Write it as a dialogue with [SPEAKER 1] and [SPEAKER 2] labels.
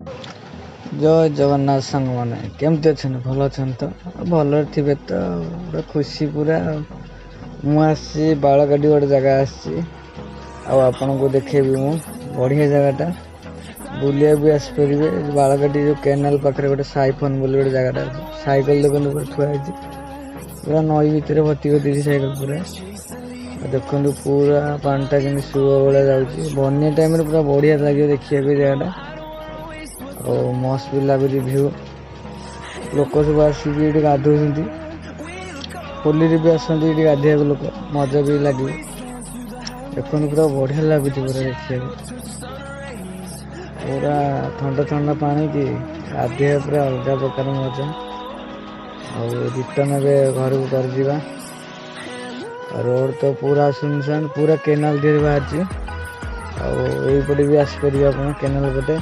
[SPEAKER 1] जय जगन्नाथ सांग मैंने केमती अच्छा भल अच्छा तो भल थे तो पूरा खुशी पूरा मुझे बालगाड़ी गोटे जगह आपन को देखेबी मु बढ़िया जगहटा बुलिया भी आसपारे बालगाड़ी जो केनाल पाखे गोटे साइफोन बोली गोटे जगह साइकेल देखते पूरा थुआई पूरा नई भितर भर्ती कर साइकेल पूरा देखु पूरा पानीटा कि सुओ भाया जाऊँगी बन्या टाइम पूरा बढ़िया लगे देखिए जगहटा और मस्त भी लगुच भ्यू लोक सब आसिक गाधो होली भी आसती गाधिया लोक मजा भी लगे देखो पूरा बढ़िया लगुच पूरा देखिए पूरा ठंडा ठंडा पानी की गाधिया पूरा अलग प्रकार मजा और रिटर्न घर को कर दिबा रोड तो पूरा सुनसान पूरा केनाल धीरे बाहर यहीपटे भी आसपारे आप केनाल पटे